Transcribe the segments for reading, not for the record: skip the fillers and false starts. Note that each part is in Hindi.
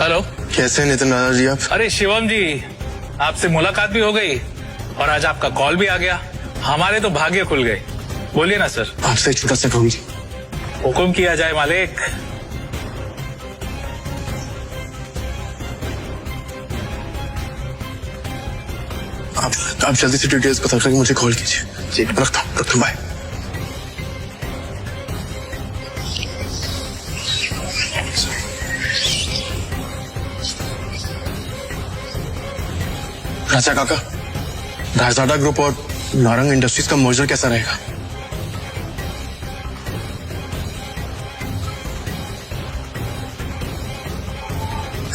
हेलो, कैसे नितिन राणा जी आप? अरे शिवम जी, आपसे मुलाकात भी हो गई और आज आपका कॉल भी आ गया। हमारे तो भाग्य खुल गए। बोलिए ना सर। आपसे एक छोटा सा काम। हुक्म किया जाए मालिक। आप जल्दी से डिटेल्स पता करके मुझे कॉल कीजिए। जी रखता हूँ बाय। राजा काका, राजाडा ग्रुप और नारंग इंडस्ट्रीज का मर्जर कैसा रहेगा?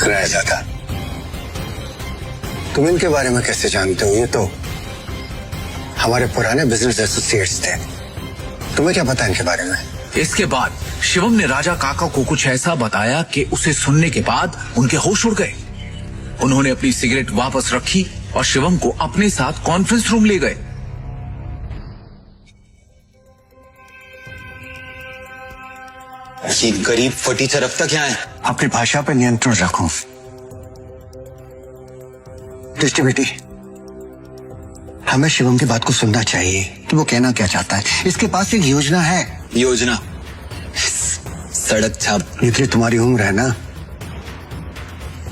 राजा, तुम इनके बारे में कैसे जानते हो? ये तो हमारे पुराने बिजनेस एसोसिएट्स थे। तुम्हें क्या पता इनके बारे में? इसके बाद शिवम ने राजा काका को कुछ ऐसा बताया कि उसे सुनने के बाद उनके होश उड़ गए। उन्होंने अपनी सिगरेट वापस रखी और शिवम को अपने साथ कॉन्फ्रेंस रूम ले गए। ये गरीब फटीचर अब तक यहाँ है। अपनी भाषा पर नियंत्रण रखो। दृष्टि बेटी, हमें शिवम की बात को सुनना चाहिए कि वो कहना क्या चाहता है। इसके पास एक योजना है। योजना? सड़क छाप। इतनी तुम्हारी उम्र है ना,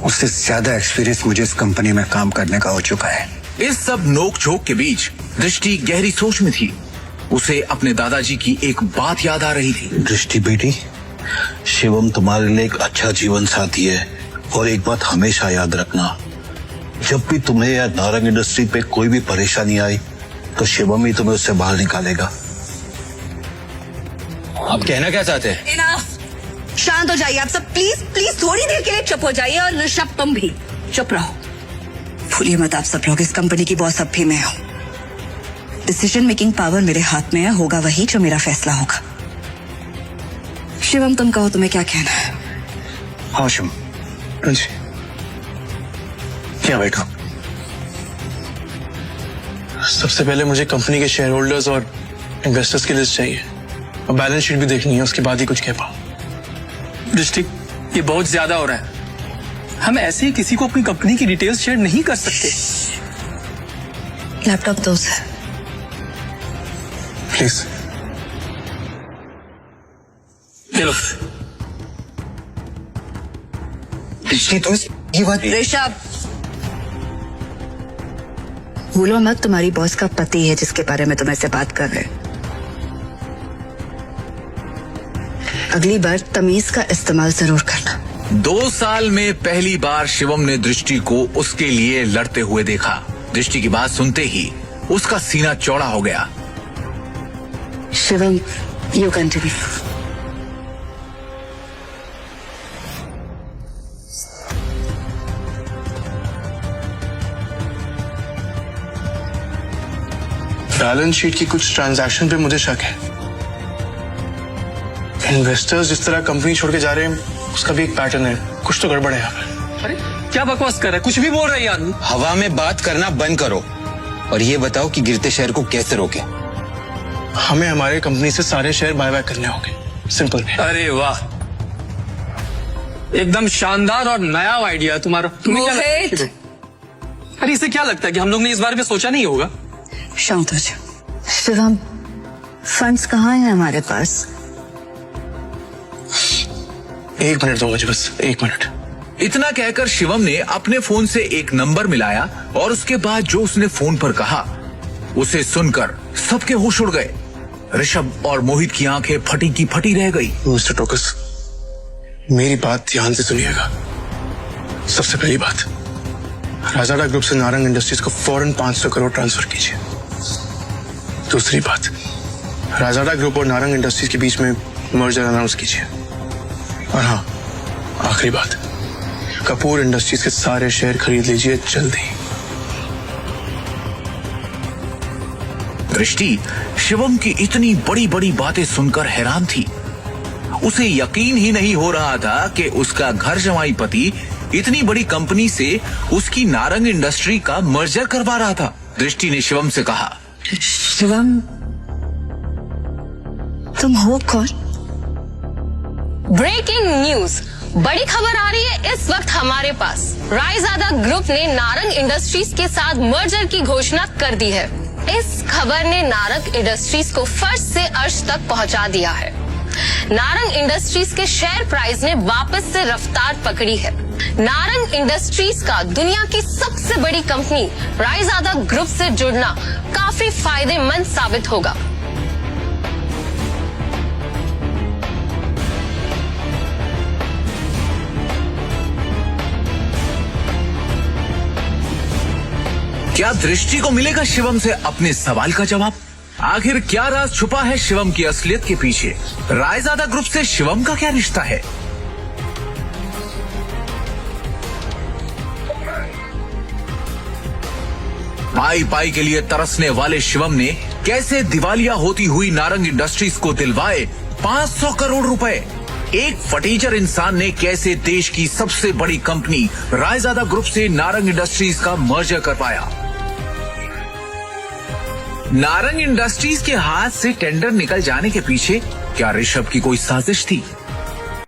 उससे ज्यादा एक्सपीरियंस मुझे इस कंपनी में काम करने का हो चुका है। इस सब नोक झोंक के बीच दृष्टि गहरी सोच में थी। उसे अपने दादाजी की एक बात याद आ रही थी। दृष्टि बेटी, शिवम तुम्हारे लिए एक अच्छा जीवन साथी है और एक बात हमेशा याद रखना, जब भी तुम्हें या नारंग इंडस्ट्री पे कोई भी परेशानी आई तो शिवम ही तुम्हें उससे बाहर निकालेगा। आप कहना क्या चाहते हैं? इनफ, शांत हो जाइए आप सब। प्लीज प्लीज थोड़ी देर के लिए चुप हो जाइए। और ऋषभ, तुम भी चुप रहो। भूलिए मत, आप सब लोग इस कंपनी की बॉस अब भी मैं हूं। डिसीजन मेकिंग पावर मेरे हाथ में है। होगा वही जो मेरा फैसला होगा। शिवम, तुम कहो, तुम्हें क्या कहना है? हाँ शिवम जी, क्या बैठो। सबसे पहले मुझे कंपनी के शेयर होल्डर्स और इन्वेस्टर्स की लिस्ट चाहिए और बैलेंस शीट भी देखनी है, उसके बाद ही कुछ कह पाऊं। दृष्टि, ये बहुत ज्यादा हो रहा है। हम ऐसे ही किसी को अपनी कंपनी की डिटेल्स शेयर नहीं कर सकते। लैपटॉप दो सर। प्लीज। चलो। दृष्टि, तो ये बात। ऋषभ, भूलो मत, तुम्हारी बॉस का पति है जिसके बारे में तुम ऐसे बात कर रहे हैं। अगली बार तमीज का इस्तेमाल जरूर करना। 2 साल में पहली बार शिवम ने दृष्टि को उसके लिए लड़ते हुए देखा। दृष्टि की बात सुनते ही उसका सीना चौड़ा हो गया। Shivam, you continue. Balance sheet की कुछ ट्रांजैक्शन पे मुझे शक है। इन्वेस्टर्स जिस तरह कंपनी छोड़ के जा रहे हैं, उसका भी एक पैटर्न है। कुछ तो गड़बड़ है यहाँ पर। अरे क्या बकवास कर रहा है? कुछ भी बोल रहा है यार। हवा में बात करना बंद करो और ये बताओ कि गिरते शहर को कैसे रोके। हमें हमारे कंपनी से सारे शेयर बाय बैक करने होंगे। सिंपल है। अरे वाह, एकदम शानदार और नया आइडिया तुम्हारा। तुम्हें क्या लगता है? अरे इसे क्या लगता है कि हम लोग ने इस बारे में सोचा नहीं होगा? शांत हो जाओ। शिवम, फंड्स कहाँ हैं हमारे पास? 1 मिनट दो मुझे, बस 1 मिनट। इतना कहकर शिवम ने अपने फोन से एक नंबर मिलाया और उसके बाद जो उसने फोन पर कहा उसे सुनकर सबके होश उड़ गए। ऋषभ और मोहित की आंखें फटी की फटी रह गई। मिस्टर टोकस, मेरी बात ध्यान से सुनिएगा। सबसे पहली बात, राजाडा ग्रुप से नारंग इंडस्ट्रीज को फौरन 500 करोड़ ट्रांसफर कीजिए। दूसरी बात, राजाडा ग्रुप और नारंग इंडस्ट्रीज के बीच में मर्जर अनाउंस कीजिए। और हाँ, आखिरी बात, कपूर इंडस्ट्रीज के सारे शेयर खरीद लीजिए जल्दी। दृष्टि शिवम की इतनी बड़ी बड़ी बातें सुनकर हैरान थी। उसे यकीन ही नहीं हो रहा था कि उसका घर जमाई पति इतनी बड़ी कंपनी से उसकी नारंग इंडस्ट्री का मर्जर करवा रहा था। दृष्टि ने शिवम से कहा, शिवम, तुम हो कौन? ब्रेकिंग न्यूज, बड़ी खबर आ रही है इस वक्त हमारे पास रायजादा ग्रुप ने नारंग इंडस्ट्रीज के साथ मर्जर की घोषणा कर दी है। इस खबर ने नारंग इंडस्ट्रीज को फर्श से अर्श तक पहुंचा दिया है। नारंग इंडस्ट्रीज के शेयर प्राइस ने वापस से रफ्तार पकड़ी है। नारंग इंडस्ट्रीज का दुनिया की सबसे बड़ी कंपनी रायजादा ग्रुप से जुड़ना काफी फायदेमंद साबित होगा। क्या दृष्टि को मिलेगा शिवम से अपने सवाल का जवाब? आखिर क्या राज छुपा है शिवम की असलियत के पीछे? रायजादा ग्रुप से शिवम का क्या रिश्ता है? पाई पाई के लिए तरसने वाले शिवम ने कैसे दिवालिया होती हुई नारंग इंडस्ट्रीज को दिलवाए 500 करोड़ रुपए? एक फटीचर इंसान ने कैसे देश की सबसे बड़ी कंपनी रायजादा ग्रुप से नारंग इंडस्ट्रीज का मर्जर कर पाया? नारंग इंडस्ट्रीज के हाथ से टेंडर निकल जाने के पीछे क्या ऋषभ की कोई साजिश थी?